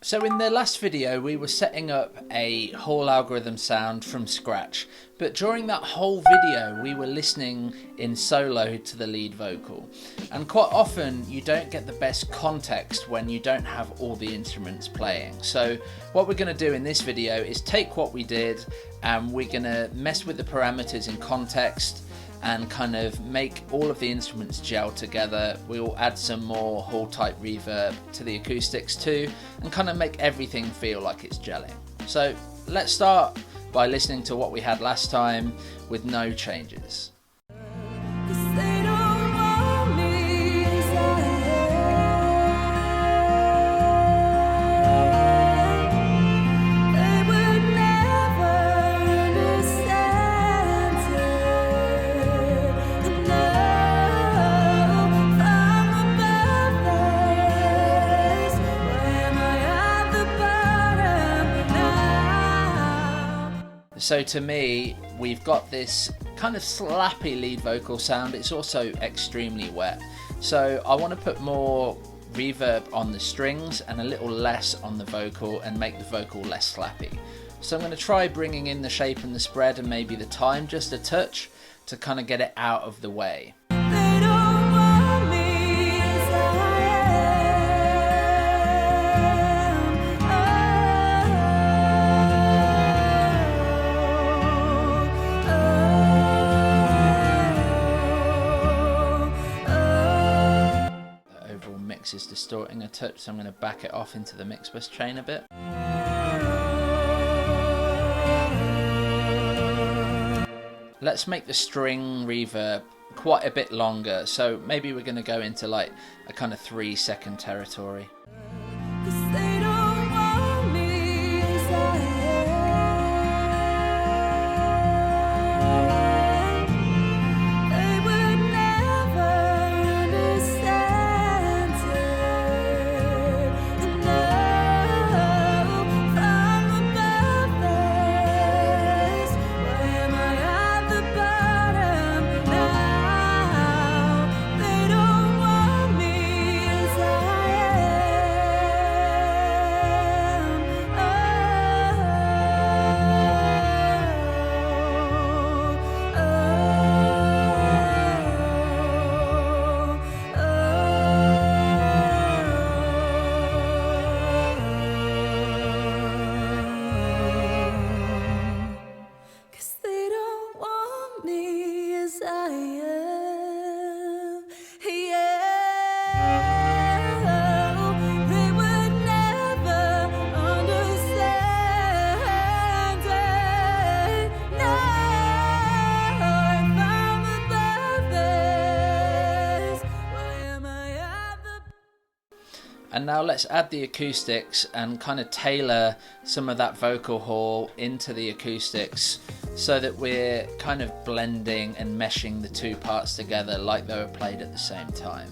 So in the last video we were setting up a Hall algorithm sound from scratch, but during that whole video we were listening in solo to the lead vocal, and quite often you don't get the best context when you don't have all the instruments playing. So what we're going to do in this video is take what we did and we're going to mess with the parameters in context and kind of make all of the instruments gel together. We'll add some more Hall type reverb to the acoustics too, and kind of make everything feel like it's gelling. So let's start by listening to what we had last time with no changes. So to me, we've got this kind of slappy lead vocal sound. It's also extremely wet. So I want to put more reverb on the strings and a little less on the vocal and make the vocal less slappy. So I'm going to try bringing in the shape and the spread and maybe the time just a touch to kind of get it out of the way. Is distorting a touch, so I'm going to back it off into the mix bus chain a bit. Let's make the string reverb quite a bit longer, so maybe we're going to go into like a kind of 3-second territory. And now let's add the acoustics and kind of tailor some of that vocal hall into the acoustics so that we're kind of blending and meshing the two parts together like they were played at the same time.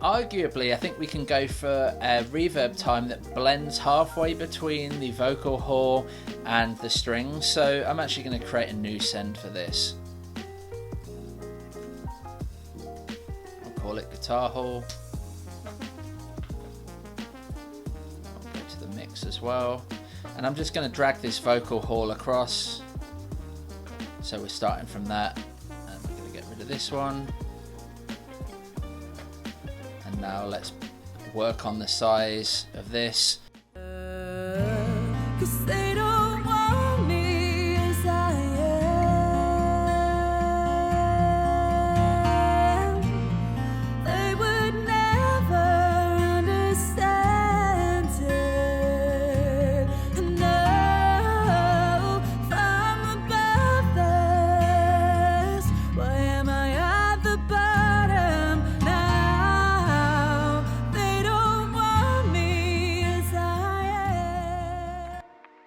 Arguably, I think we can go for a reverb time that blends halfway between the vocal hall and the strings. So I'm actually going to create a new send for this. I'll call it guitar hall. I'll go to the mix as well. And I'm just going to drag this vocal hall across. So we're starting from that. And we're going to get rid of this one. Now let's work on the size of this. 'Cause they don't want me as I am. They would never understand it. No, from above them.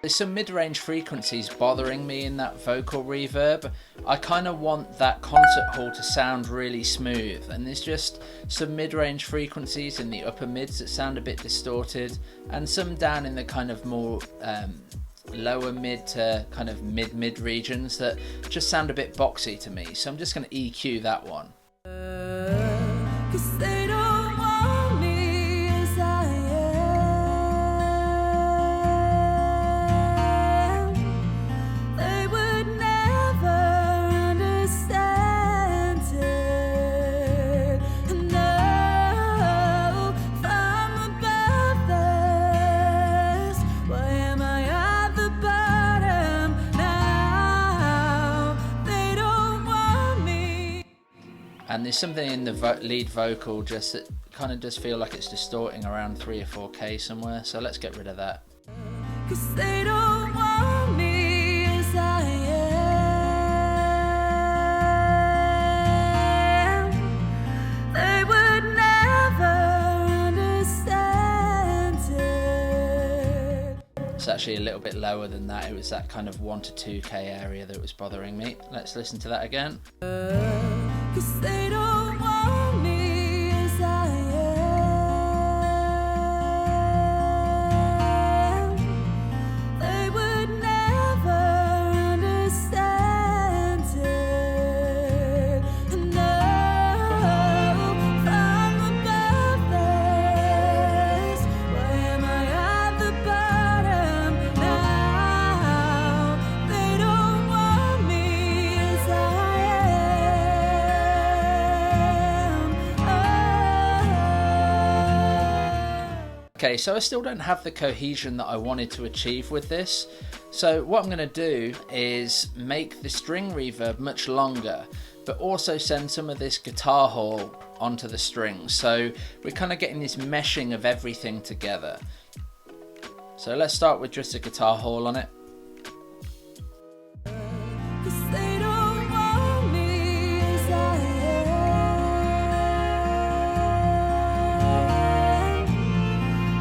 There's some mid-range frequencies bothering me in that vocal reverb. I kind of want that concert hall to sound really smooth, and there's just some mid-range frequencies in the upper mids that sound a bit distorted, and some down in the kind of more lower mid to kind of mid regions that just sound a bit boxy to me. So I'm just going to EQ that one. 'Cause they don't want me as I am. They would never understand it. No, from above this, why am I at the bottom now? They don't want me. And there's something in the lead vocal just that kind of does feel like it's distorting around 3 or 4K somewhere, so let's get rid of that. 'Cause they don't want me as I am. They would never understand it. It's actually a little bit lower than that. It was that kind of 1 to 2K area that was bothering me. Let's listen to that again. 'Cause they don't want me as I am. They would never understand it. No, from above this, why am I at the bottom now? They don't want me as I Okay, so I still don't have the cohesion that I wanted to achieve with this. So what I'm going to do is make the string reverb much longer, but also send some of this guitar hall onto the strings. So we're kind of getting this meshing of everything together. So let's start with just a guitar hall on it. 'Cause they don't want me as I am.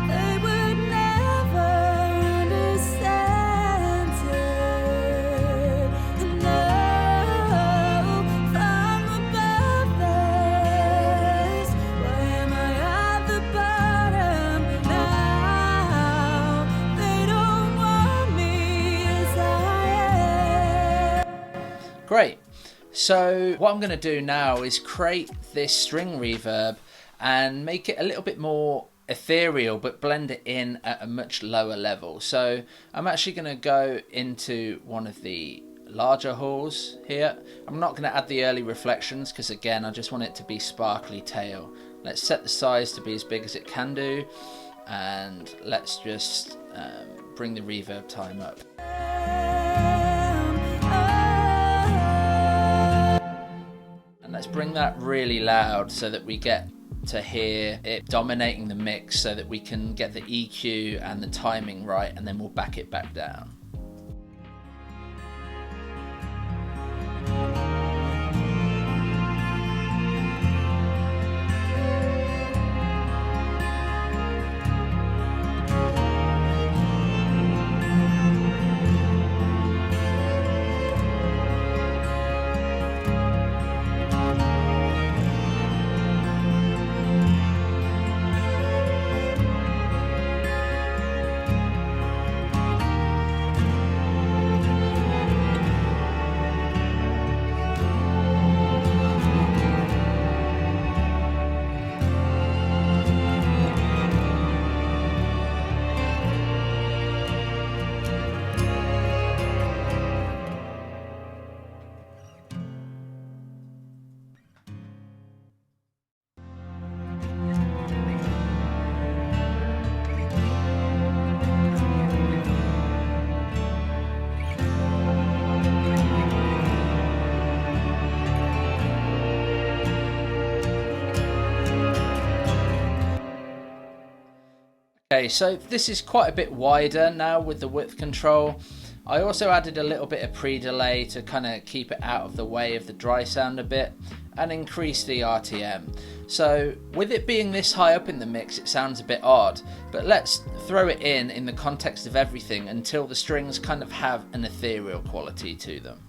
They would never understand it. No, from above this, why am I at the bottom now? They don't want me as I am. Great. So what I'm going to do now is create this string reverb and make it a little bit more ethereal, but blend it in at a much lower level. So I'm actually going to go into one of the larger halls here. I'm not going to add the early reflections because again I just want it to be sparkly tail. Let's set the size to be as big as it can do, and let's just bring the reverb time up. And let's bring that really loud so that we get to hear it dominating the mix, so that we can get the EQ and the timing right, and then we'll back it back down. Okay, so this is quite a bit wider now with the width control. I also added a little bit of pre-delay to kind of keep it out of the way of the dry sound a bit. and increase the RTM. So with it being this high up in the mix, it sounds a bit odd, but let's throw it in the context of everything until the strings kind of have an ethereal quality to them.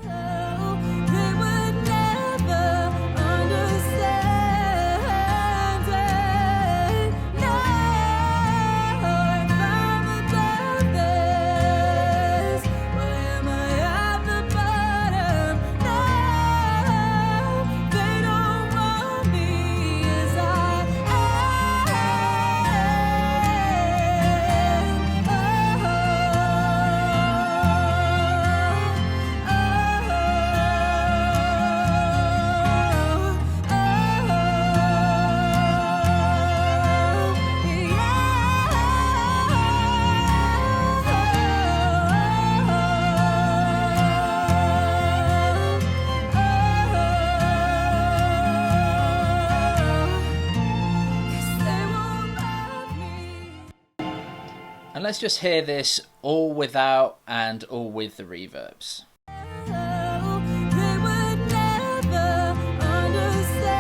They would never understand it. No, if I'm above this, why am I at the bottom? No, they don't want me as I And let's just hear this all without and all with the reverbs. They would never understand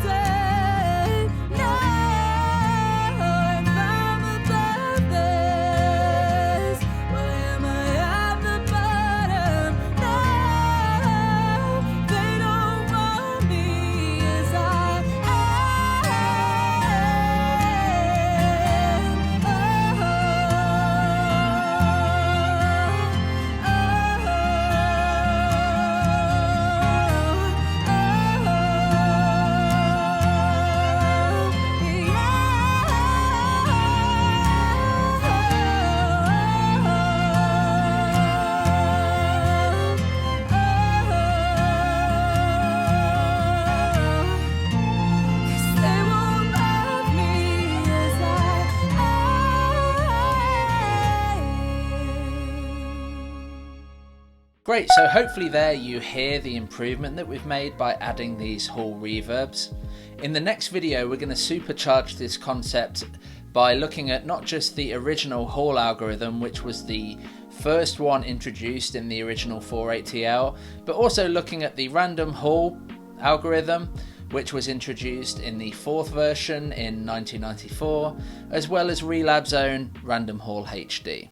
it. No, if I'm above this, why am I at the bottom? No, they don't want me as I Great, so hopefully there you hear the improvement that we've made by adding these hall reverbs. In the next video we're going to supercharge this concept by looking at not just the original hall algorithm, which was the first one introduced in the original 480L, but also looking at the random hall algorithm, which was introduced in the 4th version in 1994, as well as Relab's own random hall HD.